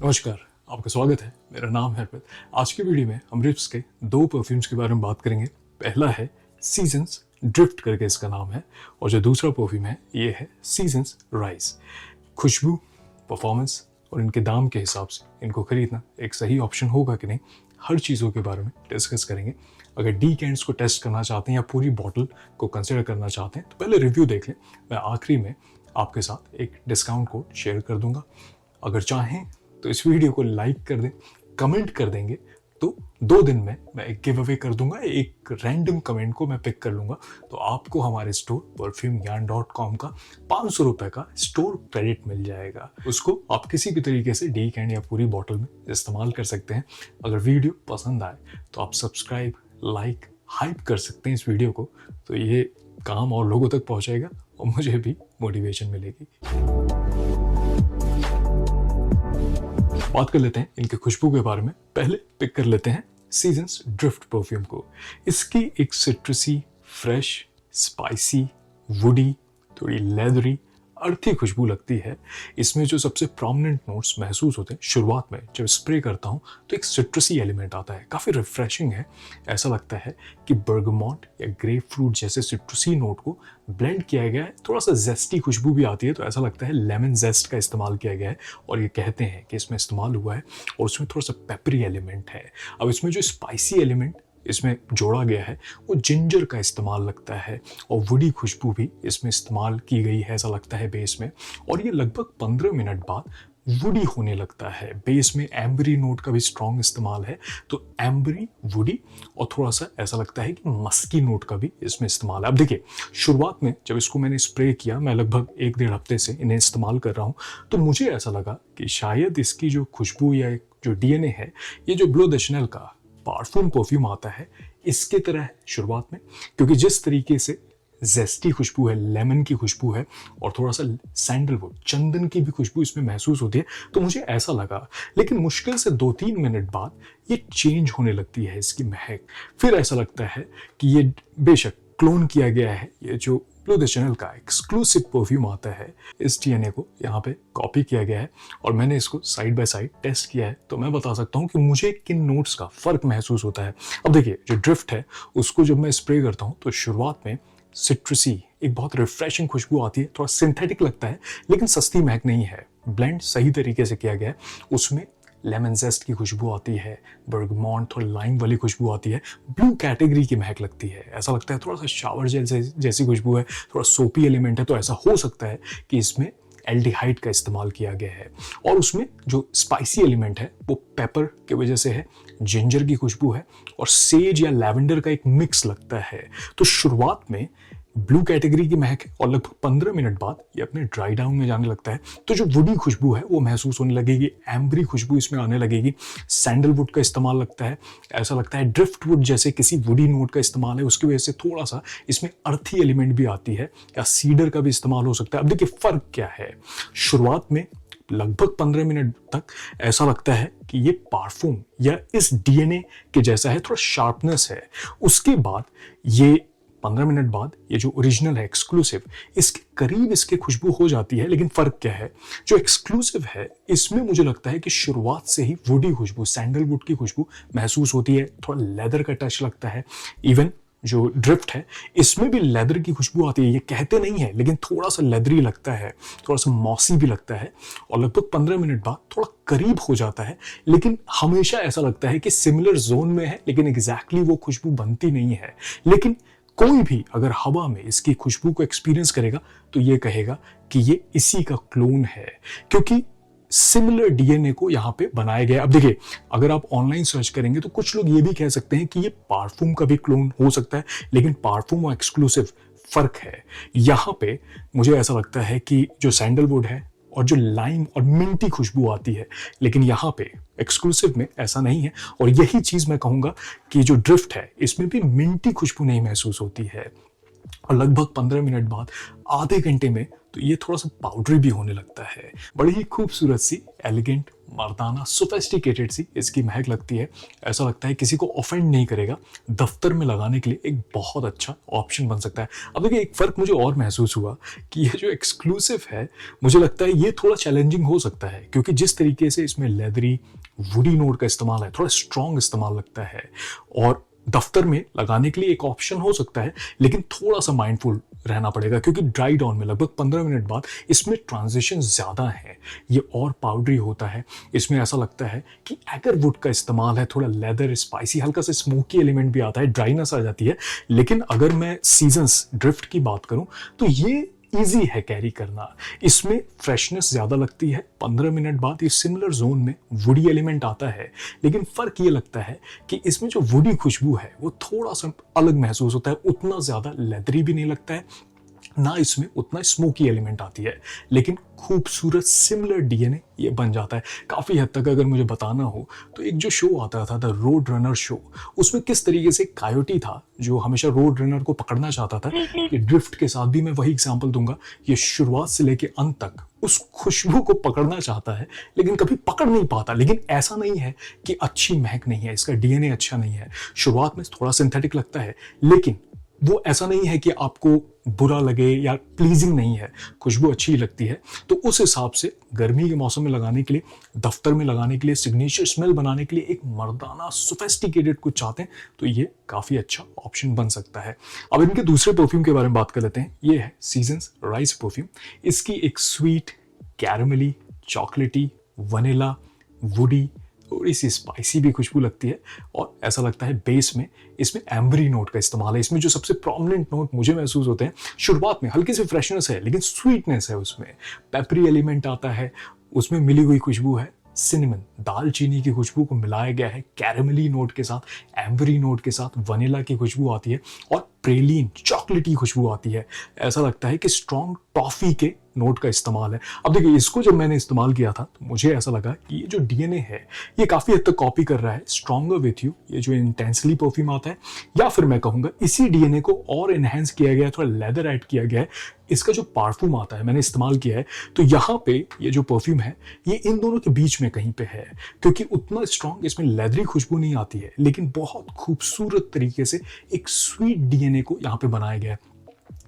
नमस्कार, आपका स्वागत है। मेरा नाम है अर्पित। आज की वीडियो में हम रिप्स के दो परफ्यूम्स के बारे में बात करेंगे। पहला है सीजन्स ड्रिफ्ट करके इसका नाम है, और जो दूसरा परफ्यूम है ये है सीजन्स राइज। खुशबू, परफॉर्मेंस और इनके दाम के हिसाब से इनको खरीदना एक सही ऑप्शन होगा कि नहीं, हर चीज़ों के बारे में डिस्कस करेंगे। अगर डीकेंट्स को टेस्ट करना चाहते हैं या पूरी बॉटल को कंसिडर करना चाहते हैं तो पहले रिव्यू देख लें। मैं आखिरी में आपके साथ एक डिस्काउंट कोड शेयर कर दूंगा। अगर चाहें तो इस वीडियो को लाइक कर दें, कमेंट कर देंगे तो 2 दिन में मैं एक गिव अवे कर दूंगा। एक रैंडम कमेंट को मैं पिक कर लूंगा तो आपको हमारे स्टोर perfumeyan.com का 500 रुपए का स्टोर क्रेडिट मिल जाएगा। उसको आप किसी भी तरीके से डीकेंट या पूरी बॉटल में इस्तेमाल कर सकते हैं। अगर वीडियो पसंद आए तो आप सब्सक्राइब, लाइक, हाइप कर सकते हैं इस वीडियो को, तो ये काम और लोगों तक पहुंचेगा और मुझे भी मोटिवेशन मिलेगी। बात कर लेते हैं इनके खुशबू के बारे में। पहले पिक कर लेते हैं सीजन्स ड्रिफ्ट परफ्यूम को। इसकी एक सिट्रसी, फ्रेश, स्पाइसी, वुडी, थोड़ी लेदरी, अर्थी खुशबू लगती है। इसमें जो सबसे प्रोमिनेंट नोट्स महसूस होते हैं शुरुआत में जब स्प्रे करता हूँ तो एक सिट्रसी एलिमेंट आता है, काफ़ी रिफ्रेशिंग है। ऐसा लगता है कि बर्गमॉन्ट या ग्रेप फ्रूट जैसे सिट्रसी नोट को ब्लेंड किया गया है। थोड़ा सा जेस्टी खुशबू भी आती है, तो ऐसा लगता है लेमन जेस्ट का इस्तेमाल किया गया है और ये कहते हैं कि इसमें इस्तेमाल हुआ है। और उसमें थोड़ा सा पेपरी एलिमेंट है। अब इसमें जो स्पाइसी एलिमेंट इसमें जोड़ा गया है वो जिंजर का इस्तेमाल लगता है, और वुडी खुशबू भी इसमें इस्तेमाल की गई है ऐसा लगता है बेस में। और ये लगभग 15 मिनट बाद वुडी होने लगता है। बेस में एम्बरी नोट का भी स्ट्रॉन्ग इस्तेमाल है, तो एम्बरी, वुडी और थोड़ा सा ऐसा लगता है कि मस्की नोट का भी इसमें इस्तेमाल है। अब देखिए, शुरुआत में जब इसको मैंने स्प्रे किया, मैं लगभग 1-1.5 हफ्ते से इन्हें इस्तेमाल कर रहा हूँ, तो मुझे ऐसा लगा कि शायद इसकी जो खुशबू या जो डीएनए है, ये जो ब्लो द शनेल का पार्फूम परफ्यूम आता है इसके तरह है शुरुआत में, क्योंकि जिस तरीके से जेस्टी खुशबू है, लेमन की खुशबू है और थोड़ा सा सैंडलवुड, चंदन की भी खुशबू इसमें महसूस होती है, तो मुझे ऐसा लगा। लेकिन मुश्किल से 2-3 मिनट बाद ये चेंज होने लगती है इसकी महक। फिर ऐसा लगता है कि ये बेशक क्लोन किया गया है। ये जो ब्लो द शनेल का एक्सक्लूसिव परफ्यूम आता है, इस डीएनए को यहाँ पे कॉपी किया गया है और मैंने इसको साइड बाय साइड टेस्ट किया है, तो मैं बता सकता हूँ कि मुझे किन नोट्स का फर्क महसूस होता है। अब देखिए, जो ड्रिफ्ट है उसको जब मैं स्प्रे करता हूँ तो शुरुआत में सिट्रसी, एक बहुत रिफ्रेशिंग खुशबू आती है। थोड़ा सिंथेटिक लगता है लेकिन सस्ती महक नहीं है। ब्लेंड सही तरीके से किया गया है। उसमें लेमन जेस्ट की खुशबू आती है, बर्गमॉन्ट, थोड़ा लाइम वाली खुशबू आती है, ब्लू कैटेगरी की महक लगती है। ऐसा लगता है थोड़ा सा शावर जेल जैसी खुशबू है, थोड़ा सोपी एलिमेंट है, तो ऐसा हो सकता है कि इसमें एल्डिहाइड का इस्तेमाल किया गया है। और उसमें जो स्पाइसी एलिमेंट है वो पेपर की वजह से है, जिंजर की खुशबू है और सेज या लैवेंडर का एक मिक्स लगता है। तो शुरुआत में ब्लू कैटेगरी की महक है और लगभग 15 मिनट बाद ये अपने ड्राई डाउन में जाने लगता है, तो जो वुडी खुशबू है वो महसूस होने लगेगी। एम्बरी खुशबू इसमें आने लगेगी। सैंडलवुड का इस्तेमाल लगता है, ऐसा लगता है ड्रिफ्टवुड जैसे किसी वुडी नोट का इस्तेमाल है, उसकी वजह से थोड़ा सा इसमें अर्थी एलिमेंट भी आती है, या सीडर का भी इस्तेमाल हो सकता है। अब देखिए फर्क क्या है। शुरुआत में लगभग 15 मिनट तक ऐसा लगता है कि ये पार्फूम या इस डीएनए के जैसा है, थोड़ा शार्पनेस है। उसके बाद ये 15 मिनट बाद ये जो ओरिजिनल है, एक्सक्लूसिव, इसके करीब इसकी खुशबू हो जाती है। लेकिन फर्क क्या है, जो एक्सक्लूसिव है इसमें मुझे लगता है कि शुरुआत से ही वुडी खुशबू, सैंडलवुड की खुशबू महसूस होती है। थोड़ा लेदर का टच लगता है। इवन जो ड्रिफ्ट है इसमें भी लेदर की खुशबू आती है। ये कहते नहीं है लेकिन थोड़ा सा लेदरी लगता है, थोड़ा सा मॉसी भी लगता है। और लगभग 15 मिनट बाद थोड़ा करीब हो जाता है, लेकिन हमेशा ऐसा लगता है कि सिमिलर जोन में है, लेकिन एग्जैक्टली वो खुशबू बनती नहीं है। लेकिन कोई भी अगर हवा में इसकी खुशबू को एक्सपीरियंस करेगा तो ये कहेगा कि ये इसी का क्लोन है, क्योंकि सिमिलर डीएनए को यहाँ पे बनाया गया। अब देखिए, अगर आप ऑनलाइन सर्च करेंगे तो कुछ लोग ये भी कह सकते हैं कि ये पार्फूम का भी क्लोन हो सकता है, लेकिन पार्फूम और एक्सक्लूसिव फर्क है। यहाँ पे मुझे ऐसा लगता है कि जो सैंडलवुड है और जो लाइम और मिंटी खुशबू आती है, लेकिन यहाँ पे एक्सक्लूसिव में ऐसा नहीं है। और यही चीज मैं कहूंगा कि जो ड्रिफ्ट है इसमें भी मिंटी खुशबू नहीं महसूस होती है। और लगभग 15 मिनट बाद आधे घंटे में तो ये थोड़ा सा पाउडरी भी होने लगता है। बड़ी ही खूबसूरत सी, एलिगेंट, मर्दाना, सोफेस्टिकेटेड सी इसकी महक लगती है। ऐसा लगता है किसी को ऑफेंड नहीं करेगा। दफ्तर में लगाने के लिए एक बहुत अच्छा ऑप्शन बन सकता है। अब देखिए, एक फ़र्क मुझे और महसूस हुआ कि ये जो एक्सक्लूसिव है, मुझे लगता है ये थोड़ा चैलेंजिंग हो सकता है, क्योंकि जिस तरीके से इसमें लेदरी वुडी नोट का इस्तेमाल है, थोड़ा स्ट्रॉन्ग इस्तेमाल लगता है, और दफ्तर में लगाने के लिए एक ऑप्शन हो सकता है, लेकिन थोड़ा सा माइंडफुल रहना पड़ेगा, क्योंकि ड्राई डाउन में लगभग 15 मिनट बाद इसमें ट्रांजिशन ज़्यादा है, ये और पाउडरी होता है। इसमें ऐसा लगता है कि एगर वुड का इस्तेमाल है, थोड़ा लेदर, स्पाइसी, हल्का सा स्मोकी एलिमेंट भी आता है, ड्राइनेस आ जाती है। लेकिन अगर मैं सीजन्स ड्रिफ्ट की बात करूं तो ये ईजी है कैरी करना। इसमें फ्रेशनेस ज़्यादा लगती है। 15 मिनट बाद ये सिमिलर जोन में वुडी एलिमेंट आता है, लेकिन फ़र्क ये लगता है कि इसमें जो वुडी खुशबू है वो थोड़ा सा अलग महसूस होता है। उतना ज़्यादा लेदरी भी नहीं लगता है, ना इसमें उतना स्मोकी एलिमेंट आती है, लेकिन खूबसूरत सिमिलर डीएनए ये बन जाता है। काफ़ी हद तक अगर मुझे बताना हो तो एक जो शो आता था, द रोड रनर शो, उसमें किस तरीके से कायोटी था जो हमेशा रोड रनर को पकड़ना चाहता था, ये ड्रिफ्ट के साथ भी मैं वही एग्जाम्पल दूंगा। ये शुरुआत से लेके अंत तक उस खुशबू को पकड़ना चाहता है, लेकिन कभी पकड़ नहीं पाता। लेकिन ऐसा नहीं है कि अच्छी महक नहीं है, इसका डीएनए अच्छा नहीं है। शुरुआत में थोड़ा सिंथेटिक लगता है, लेकिन वो ऐसा नहीं है कि आपको बुरा लगे या प्लीजिंग नहीं है, खुशबू अच्छी लगती है। तो उस हिसाब से गर्मी के मौसम में लगाने के लिए, दफ्तर में लगाने के लिए, सिग्नेचर स्मेल बनाने के लिए एक मर्दाना सोफेस्टिकेटेड कुछ चाहते हैं तो ये काफ़ी अच्छा ऑप्शन बन सकता है। अब इनके दूसरे परफ्यूम के बारे में बात कर लेते हैं। ये है सीजन्स राइस परफ्यूम। इसकी एक स्वीट, कैरमली, चॉकलेटी, वनीला, वुडी, थोड़ी सी स्पाइसी भी खुशबू लगती है, और ऐसा लगता है बेस में इसमें एम्बरी नोट का इस्तेमाल है। इसमें जो सबसे प्रोमिनेंट नोट मुझे महसूस होते हैं, शुरुआत में हल्की सी फ्रेशनेस है, लेकिन स्वीटनेस है, उसमें पेपरी एलिमेंट आता है, उसमें मिली हुई खुशबू है सिनेमन, दालचीनी की खुशबू को मिलाया गया है कैरेमली नोट के साथ, एम्बरी नोट के साथ वनीला की खुशबू आती है, और प्रेलीन चॉकलेटी खुशबू आती है। ऐसा लगता है कि स्ट्रॉन्ग टॉफी के नोट का इस्तेमाल है। अब देखिए, इसको जब मैंने इस्तेमाल किया था तो मुझे ऐसा लगा कि ये जो डीएनए है ये काफ़ी हद तक कॉपी कर रहा है स्ट्रॉन्गर विथ यू, ये जो इंटेंसली परफ्यूम आता है, या फिर मैं कहूँगा इसी डीएनए को और एनहेंस किया गया है, थोड़ा लेदर ऐड किया गया है। इसका जो पार्फ्यूम आता है, मैंने इस्तेमाल किया है, तो यहाँ पे ये जो परफ्यूम है ये इन दोनों के बीच में कहीं पे है, क्योंकि उतना स्ट्रॉन्ग इसमें लेदरी खुशबू नहीं आती है, लेकिन बहुत खूबसूरत तरीके से एक स्वीट डीएनए को यहाँ पे बनाया गया है।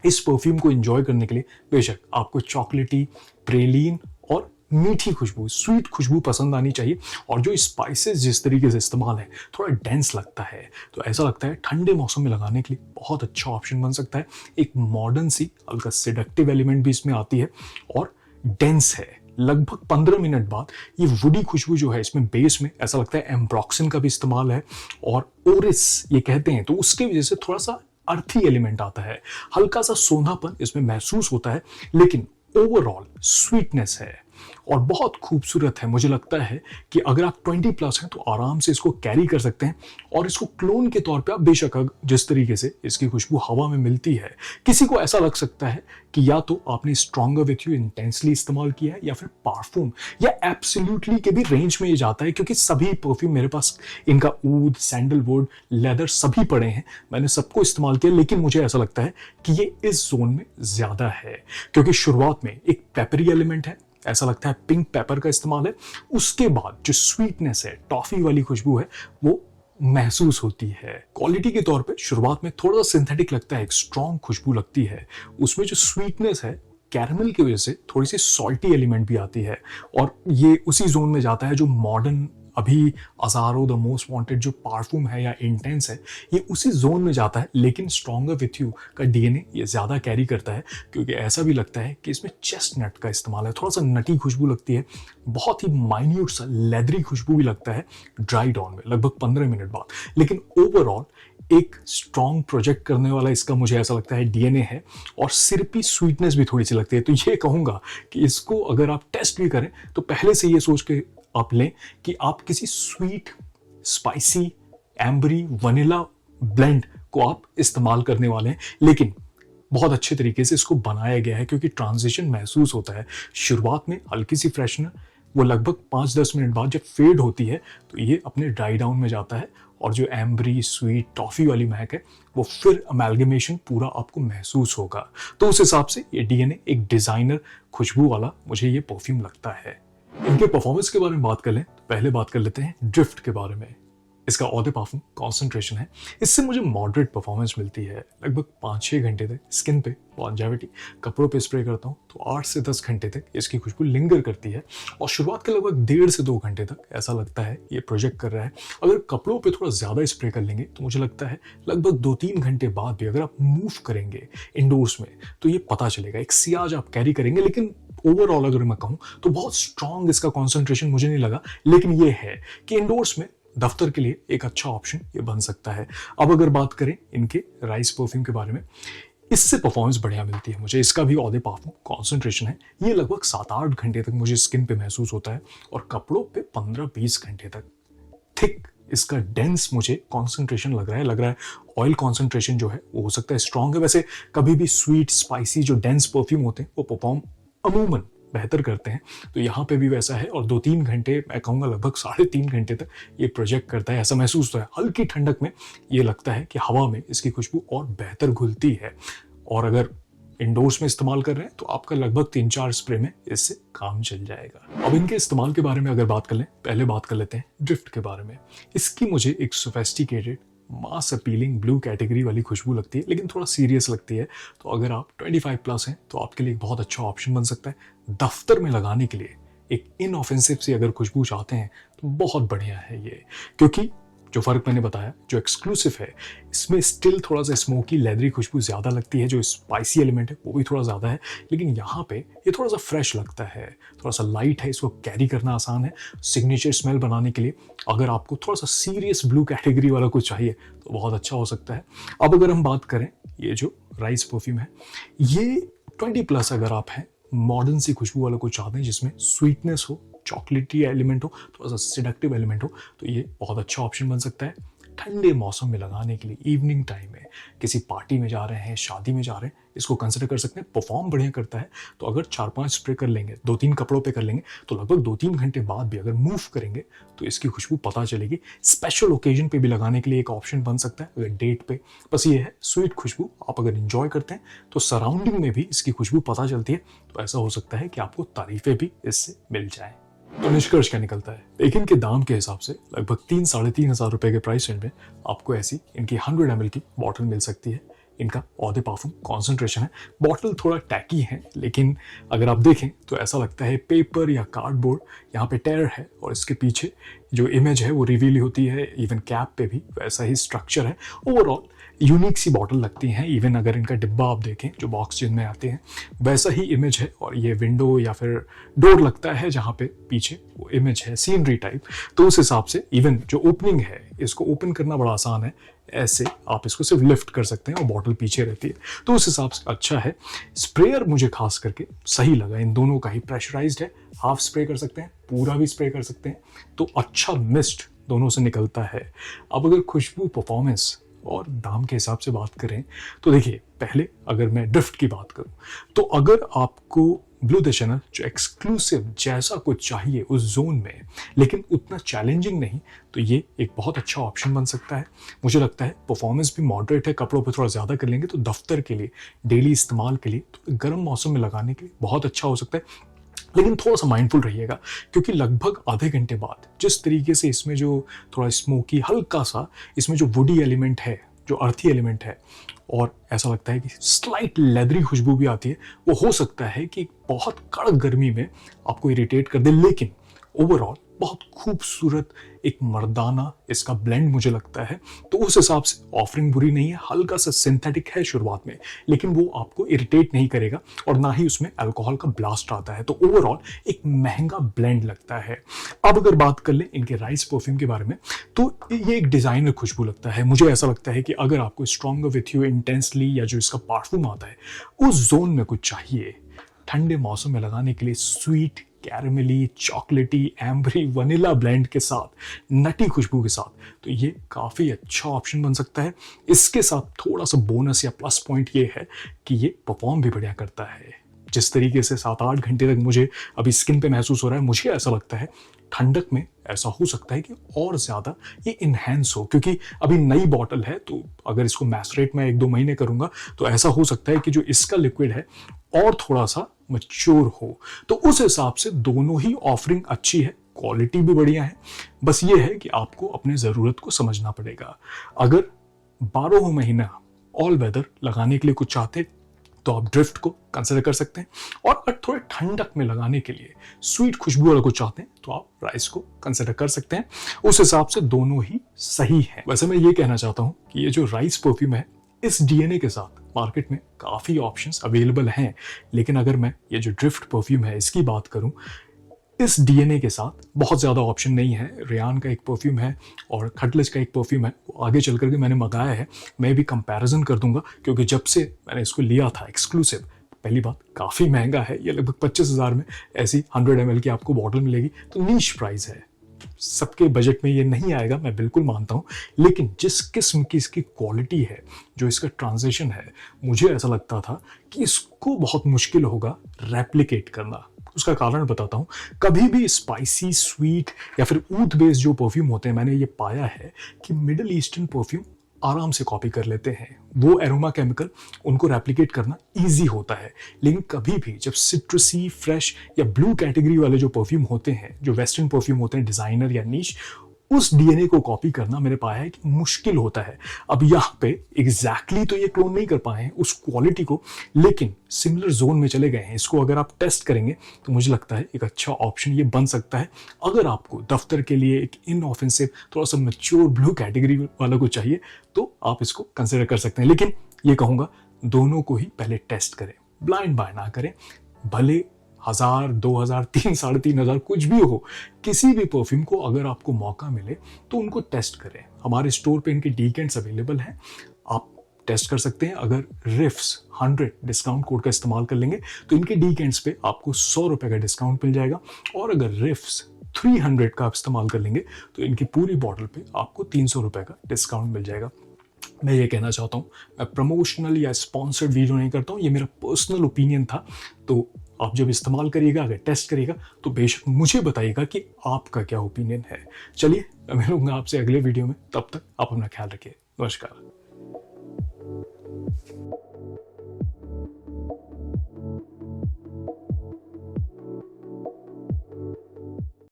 इस परफ्यूम को एंजॉय करने के लिए बेशक आपको चॉकलेटी, प्रेलीन और मीठी खुशबू, स्वीट खुशबू पसंद आनी चाहिए, और जो स्पाइसेस जिस तरीके से इस्तेमाल है थोड़ा डेंस लगता है, तो ऐसा लगता है ठंडे मौसम में लगाने के लिए बहुत अच्छा ऑप्शन बन सकता है। एक मॉडर्न सी हल्का सेडक्टिव एलिमेंट भी इसमें आती है, और डेंस है। लगभग 15 मिनट बाद ये वुडी खुशबू जो है इसमें बेस में ऐसा लगता है एम्ब्रॉक्सिन का भी इस्तेमाल है, और ओरिस ये कहते हैं, तो उसके वजह से थोड़ा सा अर्थी एलिमेंट आता है, हल्का सा सोनापन इसमें महसूस होता है, लेकिन ओवरऑल स्वीटनेस है और बहुत खूबसूरत है। मुझे लगता है कि अगर आप 20 प्लस हैं तो आराम से इसको कैरी कर सकते हैं, और इसको क्लोन के तौर पे आप बेशक जिस तरीके से इसकी खुशबू हवा में मिलती है, किसी को ऐसा लग सकता है कि या तो आपने स्ट्रॉन्गर विथ यू इंटेंसली इस्तेमाल किया है, या फिर पार्फ्यूम या एब्सोल्युटली के भी रेंज में ये जाता है, क्योंकि सभी परफ्यूम मेरे पास इनका ऊद, सैंडलवुड, लेदर सभी पड़े हैं, मैंने सबको इस्तेमाल किया, लेकिन मुझे ऐसा लगता है कि ये इस जोन में ज्यादा है, क्योंकि शुरुआत में एक पेपरी एलिमेंट है, ऐसा लगता है पिंक पेपर का इस्तेमाल है, उसके बाद जो स्वीटनेस है, टॉफी वाली खुशबू है, वो महसूस होती है। क्वालिटी के तौर पे शुरुआत में थोड़ा सा सिंथेटिक लगता है, एक स्ट्रॉन्ग खुशबू लगती है, उसमें जो स्वीटनेस है कैरमल की वजह से थोड़ी सी सॉल्टी एलिमेंट भी आती है, और ये उसी जोन में जाता है जो मॉडर्न अभी अज़ारो द मोस्ट वांटेड जो पार्फ्यूम है या इंटेंस है, ये उसी जोन में जाता है, लेकिन स्ट्रॉन्गर विथ यू का डीएनए ये ज़्यादा कैरी करता है, क्योंकि ऐसा भी लगता है कि इसमें चेस्टनट का इस्तेमाल है, थोड़ा सा नटी खुशबू लगती है, बहुत ही माइन्यूट सा लेदरी खुशबू भी लगता है ड्राई डाउन में लगभग 15 मिनट बाद। लेकिन ओवरऑल एक स्ट्रॉन्ग प्रोजेक्ट करने वाला इसका मुझे ऐसा लगता है डीएनए है, और सिरपी स्वीटनेस भी थोड़ी सी लगती है। तो ये कहूँगा कि इसको अगर आप टेस्ट भी करें तो पहले से ये सोच के आप लें कि आप किसी sweet, spicy, ambery, vanilla blend को आप इस्तेमाल करने वाले हैं, लेकिन बहुत अच्छे तरीके से इसको बनाया गया है, क्योंकि ट्रांजिशन महसूस होता है। शुरुआत में हल्की सी फ्रेशनर, वो लगभग 5-10 मिनट बाद जब फेड होती है तो ये अपने ड्राई डाउन में जाता है और जो एम्बरी स्वीट टॉफ़ी वाली महक है वो फिर अमेलगमेशन पूरा आपको महसूस होगा। तो उस हिसाब से ये डीएनए एक डिज़ाइनर खुशबू वाला मुझे ये परफ्यूम लगता है। इनके परफॉर्मेंस के बारे में बात कर लें तो पहले बात कर लेते हैं ड्रिफ्ट के बारे में। इसका ऑड पार्फुम कॉन्सेंट्रेशन है, इससे मुझे मॉडरेट परफॉर्मेंस मिलती है। लगभग 5-6 घंटे तक स्किन पे लॉन्जेविटी, कपड़ों पे स्प्रे करता हूँ तो 8 से 10 घंटे तक इसकी खुशबू लिंगर करती है और शुरुआत के लगभग 1.5 से 2 घंटे तक ऐसा लगता है ये प्रोजेक्ट कर रहा है। अगर कपड़ों पे थोड़ा ज़्यादा स्प्रे कर लेंगे तो मुझे लगता है लगभग 2-3 घंटे बाद भी अगर आप मूव करेंगे इंडोर्स में तो ये पता चलेगा। एक सियाज आप कैरी करेंगे, लेकिन ओवरऑल अगर मैं कहूँ तो बहुत स्ट्रॉन्ग इसका कॉन्सेंट्रेशन मुझे नहीं लगा, लेकिन ये है कि इंडोर्स में दफ्तर के लिए एक अच्छा ऑप्शन ये बन सकता है। अब अगर बात करें इनके राइस परफ्यूम के बारे में, इससे परफॉर्मेंस बढ़िया मिलती है मुझे। इसका भी ऑड पार्फुम कॉन्सेंट्रेशन है, ये लगभग 7-8 घंटे तक मुझे स्किन पे महसूस होता है और कपड़ों पे 15-20 घंटे तक। थिक इसका डेंस मुझे कॉन्सेंट्रेशन लग रहा है। ऑयल कॉन्सेंट्रेशन जो है वो हो सकता है स्ट्रॉन्ग है। वैसे कभी भी स्वीट स्पाइसी जो डेंस परफ्यूम होते हैं वो परफॉर्म अमूमन बेहतर करते हैं, तो यहाँ पे भी वैसा है और 2-3 घंटे, मैं कहूँगा लगभग 3.5 घंटे तक ये प्रोजेक्ट करता है। ऐसा महसूस होता है हल्की ठंडक में, ये लगता है कि हवा में इसकी खुशबू और बेहतर घुलती है। और अगर इंडोर्स में इस्तेमाल कर रहे हैं तो आपका लगभग 3-4 स्प्रे में इससे काम चल जाएगा। अब इनके इस्तेमाल के बारे में अगर बात कर लें, पहले बात कर लेते हैं ड्रिफ्ट के बारे में। इसकी मुझे एक सोफेस्टिकेटेड मास अपीलिंग ब्लू कैटेगरी वाली खुशबू लगती है, लेकिन थोड़ा सीरियस लगती है। तो अगर आप 25+ हैं तो आपके लिए एक बहुत अच्छा ऑप्शन बन सकता है। दफ्तर में लगाने के लिए एक इनऑफेंसिव सी अगर खुशबू चाहते हैं तो बहुत बढ़िया है ये, क्योंकि जो फ़र्क मैंने बताया जो एक्सक्लूसिव है, इसमें स्टिल थोड़ा सा स्मोकी लेदरी खुशबू ज़्यादा लगती है। जो स्पाइसी एलिमेंट है वो भी थोड़ा ज़्यादा है, लेकिन यहाँ पे ये थोड़ा सा फ्रेश लगता है, थोड़ा सा लाइट है, इसको कैरी करना आसान है। सिग्नेचर स्मेल बनाने के लिए अगर आपको थोड़ा सा सीरियस ब्लू कैटेगरी वाला कुछ चाहिए तो बहुत अच्छा हो सकता है। अब अगर हम बात करें ये जो राइस परफ्यूम है, ये 20+ अगर आप हैं, मॉडर्न सी खुशबू वाला कुछ चाहते हैं जिसमें स्वीटनेस हो, चॉकलेटी एलिमेंट हो, थोड़ा सा सिडक्टिव एलिमेंट हो, तो ये बहुत अच्छा ऑप्शन बन सकता है ठंडे मौसम में लगाने के लिए। इवनिंग टाइम में किसी पार्टी में जा रहे हैं, शादी में जा रहे हैं, इसको कंसिडर कर सकते हैं। परफॉर्म बढ़िया करता है, तो अगर 4-5 स्प्रे कर लेंगे, 2-3 कपड़ों पे कर लेंगे, तो लगभग 2-3 घंटे बाद भी अगर मूव करेंगे तो इसकी खुशबू पता चलेगी। स्पेशल ओकेजन पे भी लगाने के लिए एक ऑप्शन बन सकता है, अगर डेट पे। बस ये है स्वीट खुशबू आप अगर इंजॉय करते हैं तो सराउंडिंग में भी इसकी खुशबू पता चलती है, तो ऐसा हो सकता है कि आपको तारीफें भी इससे मिल जाए। तो निष्कर्ष क्या निकलता है, लेकिन के दाम के हिसाब से लगभग 3-3.5 हज़ार रुपए के प्राइस रेंज में आपको ऐसी इनकी 100 ml की बॉटल मिल सकती है। इनका ऑड पार्फुम कॉन्सेंट्रेशन है, बॉटल थोड़ा टैकी है, लेकिन अगर आप देखें तो ऐसा लगता है पेपर या कार्डबोर्ड, यहाँ पे टेयर है और इसके पीछे जो इमेज है वो रिवील होती है। इवन कैप पे भी वैसा ही स्ट्रक्चर है। ओवरऑल यूनिक सी बॉटल लगती हैं। इवन अगर इनका डिब्बा आप देखें जो बॉक्स जिनमें आते हैं वैसा ही इमेज है, और ये विंडो या फिर डोर लगता है जहाँ पे पीछे वो इमेज है सीनरी टाइप। तो उस हिसाब से इवन जो ओपनिंग है इसको ओपन करना बड़ा आसान है, ऐसे आप इसको सिर्फ लिफ्ट कर सकते हैं और बॉटल पीछे रहती है, तो उस हिसाब से अच्छा है। स्प्रेयर मुझे खास करके सही लगा, इन दोनों का ही प्रेशराइज्ड है, हाफ स्प्रे कर सकते हैं, पूरा भी स्प्रे कर सकते हैं, तो अच्छा मिस्ट दोनों से निकलता है। अब अगर खुशबू, परफॉर्मेंस और दाम के हिसाब से बात करें तो देखिए, पहले अगर मैं ड्रिफ्ट की बात करूं तो अगर आपको ब्लू द चैनल जो एक्सक्लूसिव जैसा कुछ चाहिए उस जोन में, लेकिन उतना चैलेंजिंग नहीं, तो ये एक बहुत अच्छा ऑप्शन बन सकता है। मुझे लगता है परफॉर्मेंस भी मॉडरेट है, कपड़ों पे थोड़ा ज़्यादा कर लेंगे तो दफ्तर के लिए, डेली इस्तेमाल के लिए, तो गर्म मौसम में लगाने के लिए बहुत अच्छा हो सकता है। लेकिन थोड़ा सा माइंडफुल रहिएगा, क्योंकि लगभग आधे घंटे बाद जिस तरीके से इसमें जो थोड़ा स्मोकी हल्का सा इसमें जो वुडी एलिमेंट है, जो अर्थी एलिमेंट है, और ऐसा लगता है कि स्लाइट लेदरी खुशबू भी आती है, वो हो सकता है कि बहुत कड़क गर्मी में आपको इरिटेट कर दे। लेकिन ओवरऑल बहुत खूबसूरत एक मर्दाना इसका ब्लेंड मुझे लगता है, तो उस हिसाब से ऑफरिंग बुरी नहीं है। हल्का सा सिंथेटिक है शुरुआत में, लेकिन वो आपको इरिटेट नहीं करेगा और ना ही उसमें अल्कोहल का ब्लास्ट आता है, तो ओवरऑल एक महंगा ब्लेंड लगता है। अब अगर बात कर लें इनके राइस परफ्यूम के बारे में, तो ये एक डिजाइनर खुशबू लगता है। मुझे ऐसा लगता है कि अगर आपको स्ट्रॉन्गर विथ यू इंटेंसली या जो इसका परफ्यूम आता है उस जोन में कुछ चाहिए ठंडे मौसम में लगाने के लिए, स्वीट, कैरमेली, चॉकलेटी, एम्बरी, वनीला ब्लेंड के साथ, नटी खुशबू के साथ, तो ये काफ़ी अच्छा ऑप्शन बन सकता है। इसके साथ थोड़ा सा बोनस या प्लस पॉइंट ये है कि ये परफॉर्म भी बढ़िया करता है। जिस तरीके से 7-8 घंटे तक मुझे अभी स्किन पे महसूस हो रहा है, मुझे ऐसा लगता है ठंडक में ऐसा हो सकता है कि और ज़्यादा ये इन्हेंस हो, क्योंकि अभी नई बॉटल है, तो अगर इसको मैसरेट में 1-2 महीने करूँगा तो ऐसा हो सकता है कि जो इसका लिक्विड है और थोड़ा सा मैच्योर हो। तो उस हिसाब से दोनों ही ऑफरिंग अच्छी है, क्वालिटी भी बढ़िया है। बस ये है कि आपको अपने ज़रूरत को समझना पड़ेगा। अगर 12 महीना ऑल वेदर लगाने के लिए कुछ चाहते तो आप ड्रिफ्ट को कंसिडर कर सकते हैं, और अगर थोड़े ठंडक में लगाने के लिए स्वीट खुशबू वाला कुछ चाहते हैं तो आप राइस को कंसिडर कर सकते हैं। उस हिसाब से दोनों ही सही है। वैसे मैं ये कहना चाहता हूं कि ये जो राइस परफ्यूम है, इस डीएनए के साथ मार्केट में काफ़ी ऑप्शंस अवेलेबल हैं, लेकिन अगर मैं ये जो ड्रिफ्ट परफ्यूम है इसकी बात करूं, इस डीएनए के साथ बहुत ज़्यादा ऑप्शन नहीं है। रेयान का एक परफ्यूम है और खटलज का एक परफ्यूम है, वो आगे चल करके मैंने मंगाया है, मैं भी कंपैरिजन कर दूंगा, क्योंकि जब से मैंने इसको लिया था एक्सक्लूसिव, पहली बात काफ़ी महंगा है, ये लगभग 25,000 में ऐसी 100 ml की आपको बॉटल मिलेगी, तो नीश प्राइस है, सबके बजट में ये नहीं आएगा, मैं बिल्कुल मानता हूँ। लेकिन जिस किस्म की इसकी क्वालिटी है, जो इसका ट्रांजिशन है, मुझे ऐसा लगता था कि इसको बहुत मुश्किल होगा रेप्लिकेट करना। उसका कारण बताता हूँ। कभी भी स्पाइसी, स्वीट या फिर ऊद बेस्ड जो परफ्यूम होते हैं, मैंने ये पाया है कि मिडिल ईस्टर्न परफ्यूम आराम से कॉपी कर लेते हैं, वो एरोमा केमिकल, उनको रेप्लिकेट करना इजी होता है। लेकिन कभी भी जब सिट्रसी, फ्रेश या ब्लू कैटेगरी वाले जो परफ्यूम होते हैं, जो वेस्टर्न परफ्यूम होते हैं, डिजाइनर या नीश, उस डीएनए को कॉपी करना मैंने पाया है कि मुश्किल होता है। अब यहाँ पे एग्जैक्टली तो ये क्लोन नहीं कर पाए हैं उस क्वालिटी को, लेकिन सिमिलर जोन में चले गए हैं। इसको अगर आप टेस्ट करेंगे तो मुझे लगता है एक अच्छा ऑप्शन ये बन सकता है। अगर आपको दफ्तर के लिए एक इनऑफेंसिव, थोड़ा सा मैच्योर ब्लू कैटेगरी वाला को चाहिए तो आप इसको कंसिडर कर सकते हैं। लेकिन ये कहूँगा दोनों को ही पहले टेस्ट करें, ब्लाइंड बाय ना करें। भले 1000, 2000, 3,500 कुछ भी हो, किसी भी परफ्यूम को अगर आपको मौका मिले तो उनको टेस्ट करें। हमारे स्टोर पे इनके डीकेंट्स अवेलेबल हैं, आप टेस्ट कर सकते हैं। अगर रिफ्स 100 डिस्काउंट कोड का इस्तेमाल कर लेंगे तो इनके डीकेंट्स पे आपको 100 रुपये का डिस्काउंट मिल जाएगा, और अगर रिफ्स 300 का आप इस्तेमाल कर लेंगे तो इनकी पूरी बॉटल पे आपको 300 रुपये का डिस्काउंट मिल जाएगा। मैं ये कहना चाहता हूँ, मैं प्रमोशनल या स्पॉन्सर्ड वीडियो नहीं करता हूँ, ये मेरा पर्सनल ओपिनियन था। तो आप जब इस्तेमाल करिएगा, अगर टेस्ट करिएगा तो बेशक मुझे बताइएगा कि आपका क्या ओपिनियन है। चलिए, मैं मिलूंगा आपसे अगले वीडियो में, तब तक आप अपना ख्याल रखिए। नमस्कार।